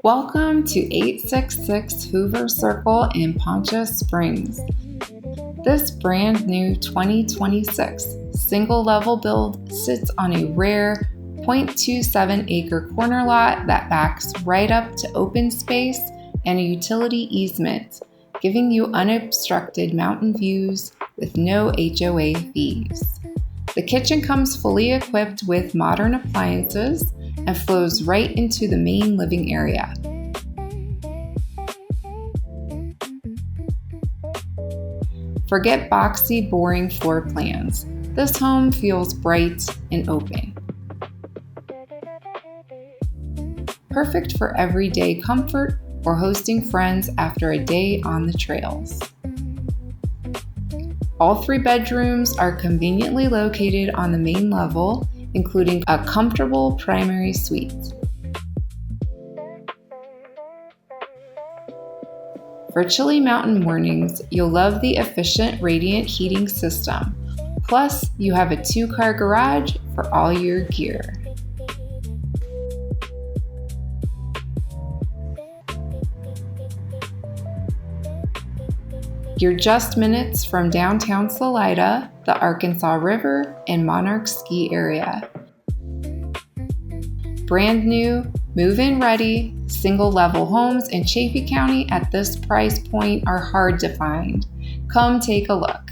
Welcome to 866 Hoover Circle in Poncha Springs. This brand new 2026 single-level build sits on a rare 0.27-acre corner lot that backs right up to open space and a utility easement, giving you unobstructed mountain views with no HOA fees. The kitchen comes fully equipped with modern appliances and flows right into the main living area. Forget boxy, boring floor plans. This home feels bright and open. Perfect for everyday comfort or hosting friends after a day on the trails. All 3 bedrooms are conveniently located on the main level, including a comfortable primary suite. For chilly mountain mornings, you'll love the efficient radiant heating system. Plus, you have a 2-car garage for all your gear. You're just minutes from downtown Salida, the Arkansas River, and Monarch ski area. Brand new, move-in ready, single-level homes in Chaffee County at this price point are hard to find. Come take a look.